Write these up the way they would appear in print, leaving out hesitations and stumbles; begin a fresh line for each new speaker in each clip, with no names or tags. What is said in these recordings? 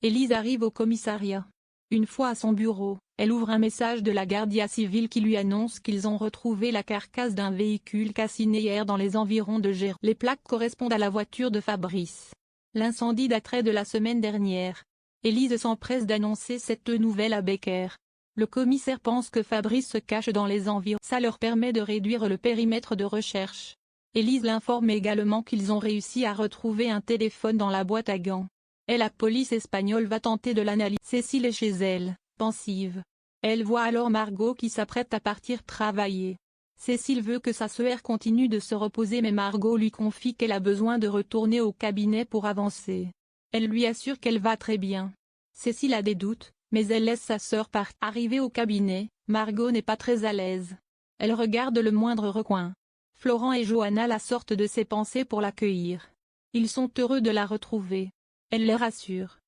Élise arrive au commissariat. Une fois à son bureau, elle ouvre un message de la Guardia Civile qui lui annonce qu'ils ont retrouvé la carcasse d'un véhicule calciné hier dans les environs de Gers. Les plaques correspondent à la voiture de Fabrice. L'incendie daterait de la semaine dernière. Élise s'empresse d'annoncer cette nouvelle à Becker. Le commissaire pense que Fabrice se cache dans les environs. Ça leur permet de réduire le périmètre de recherche. Élise l'informe également qu'ils ont réussi à retrouver un téléphone dans la boîte à gants. La police espagnole va tenter de l'analyser. Cécile est chez elle, pensive. Elle voit alors Margot qui s'apprête à partir travailler. Cécile veut que sa sœur continue de se reposer mais Margot lui confie qu'elle a besoin de retourner au cabinet pour avancer. Elle lui assure qu'elle va très bien. Cécile a des doutes, mais elle laisse sa sœur partir. Arrivée au cabinet, Margot n'est pas très à l'aise. Elle regarde le moindre recoin. Florent et Johanna la sortent de ses pensées pour l'accueillir. Ils sont heureux de la retrouver. Elle les rassure.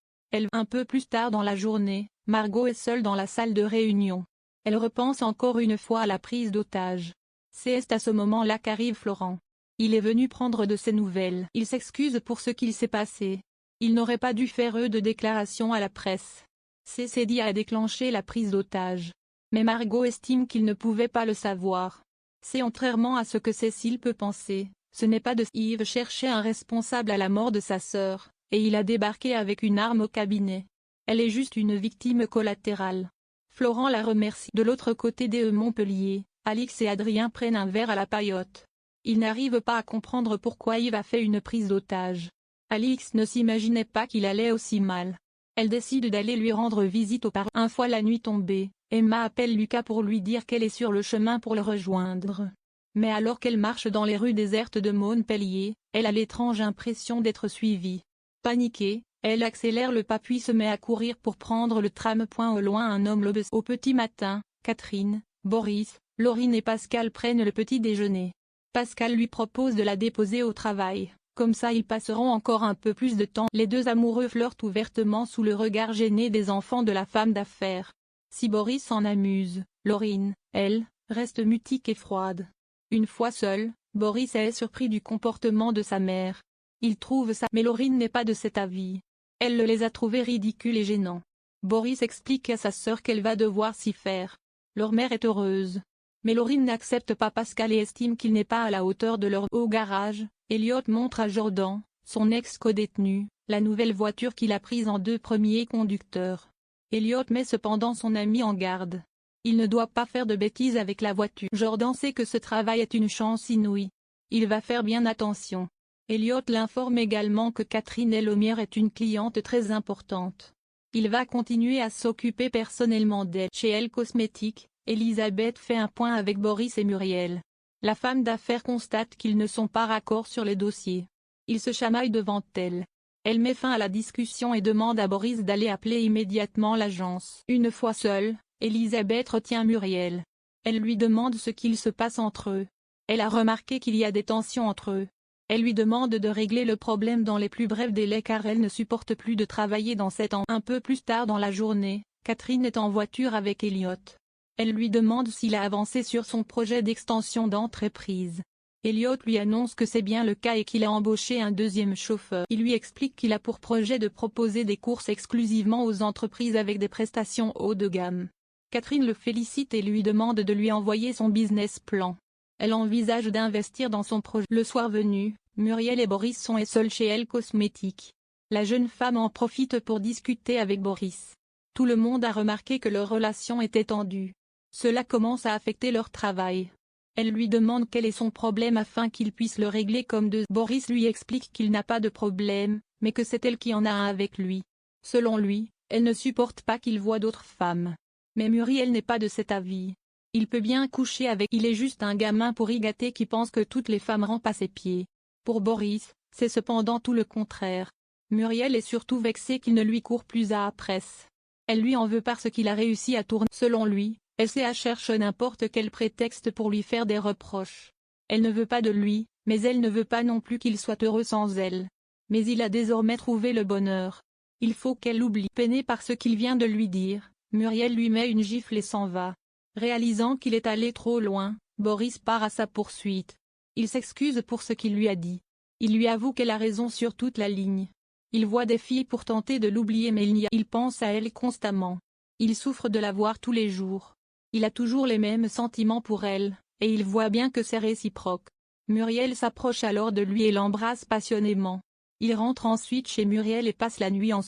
Un peu plus tard dans la journée, Margot est seule dans la salle de réunion. Elle repense encore une fois à la prise d'otage. C'est à ce moment-là qu'arrive Florent. Il est venu prendre de ses nouvelles. Il s'excuse pour ce qu'il s'est passé. Il n'aurait pas dû faire de déclaration à la presse. C'est dit a déclenché la prise d'otage. Mais Margot estime qu'il ne pouvait pas le savoir. C'est contrairement à ce que Cécile peut penser, ce n'est pas de Yves cherchait un responsable à la mort de sa sœur. Et il a débarqué avec une arme au cabinet. Elle est juste une victime collatérale. Florent la remercie. De l'autre côté des Montpellier, Alix et Adrien prennent un verre à la paillote. Ils n'arrivent pas à comprendre pourquoi Yves a fait une prise d'otage. Alix ne s'imaginait pas qu'il allait aussi mal. Elle décide d'aller lui rendre visite au parrain. Une fois la nuit tombée, Emma appelle Lucas pour lui dire qu'elle est sur le chemin pour le rejoindre. Mais alors qu'elle marche dans les rues désertes de Montpellier, elle a l'étrange impression d'être suivie. Paniquée, elle accélère le pas puis se met à courir pour prendre le tram. Au loin un homme l'observe. Au petit matin, Catherine, Boris, Laurine et Pascal prennent le petit déjeuner. Pascal lui propose de la déposer au travail, comme ça ils passeront encore un peu plus de temps. Les deux amoureux flirtent ouvertement sous le regard gêné des enfants de la femme d'affaires. Si Boris s'en amuse, Laurine, elle, reste mutique et froide. Une fois seule, Boris est surpris du comportement de sa mère. Il trouve ça, mais Laurine n'est pas de cet avis. Elle les a trouvés ridicules et gênants. Boris explique à sa sœur qu'elle va devoir s'y faire. Leur mère est heureuse. Mais Laurine n'accepte pas Pascal et estime qu'il n'est pas à la hauteur de leur. Au garage, Elliot montre à Jordan, son ex-codétenu, la nouvelle voiture qu'il a prise en 2 premiers conducteurs. Elliot met cependant son ami en garde. Il ne doit pas faire de bêtises avec la voiture. Jordan sait que ce travail est une chance inouïe. Il va faire bien attention. Elliot l'informe également que Catherine Elomière est une cliente très importante. Il va continuer à s'occuper personnellement d'elle. Chez Elle Cosmétiques, Elisabeth fait un point avec Boris et Muriel. La femme d'affaires constate qu'ils ne sont pas raccords sur les dossiers. Ils se chamaillent devant elle. Elle met fin à la discussion et demande à Boris d'aller appeler immédiatement l'agence. Une fois seule, Elisabeth retient Muriel. Elle lui demande ce qu'il se passe entre eux. Elle a remarqué qu'il y a des tensions entre eux. Elle lui demande de régler le problème dans les plus brefs délais car elle ne supporte plus de travailler dans cet endroit. Un peu plus tard dans la journée, Catherine est en voiture avec Elliot. Elle lui demande s'il a avancé sur son projet d'extension d'entreprise. Elliot lui annonce que c'est bien le cas et qu'il a embauché un 2e chauffeur. Il lui explique qu'il a pour projet de proposer des courses exclusivement aux entreprises avec des prestations haut de gamme. Catherine le félicite et lui demande de lui envoyer son business plan. Elle envisage d'investir dans son projet. Le soir venu, Muriel et Boris sont seuls chez Elle Cosmétiques. La jeune femme en profite pour discuter avec Boris. Tout le monde a remarqué que leur relation était tendue. Cela commence à affecter leur travail. Elle lui demande quel est son problème afin qu'il puisse le régler comme deux. Boris lui explique qu'il n'a pas de problème, mais que c'est elle qui en a un avec lui. Selon lui, elle ne supporte pas qu'il voie d'autres femmes. Mais Muriel n'est pas de cet avis. Il peut bien coucher avec. Il est juste un gamin pourri gâté qui pense que toutes les femmes rampent à ses pieds. Pour Boris, c'est cependant tout le contraire. Muriel est surtout vexée qu'il ne lui court plus après. Elle lui en veut parce qu'il a réussi à tourner. Selon lui, elle cherche n'importe quel prétexte pour lui faire des reproches. Elle ne veut pas de lui, mais elle ne veut pas non plus qu'il soit heureux sans elle. Mais il a désormais trouvé le bonheur. Il faut qu'elle l'oublie. Peinée par ce qu'il vient de lui dire, Muriel lui met une gifle et s'en va. Réalisant qu'il est allé trop loin, Boris part à sa poursuite. Il s'excuse pour ce qu'il lui a dit. Il lui avoue qu'elle a raison sur toute la ligne. Il voit des filles pour tenter de l'oublier mais il pense à elle constamment. Il souffre de la voir tous les jours. Il a toujours les mêmes sentiments pour elle, et il voit bien que c'est réciproque. Muriel s'approche alors de lui et l'embrasse passionnément. Il rentre ensuite chez Muriel et passe la nuit ensemble.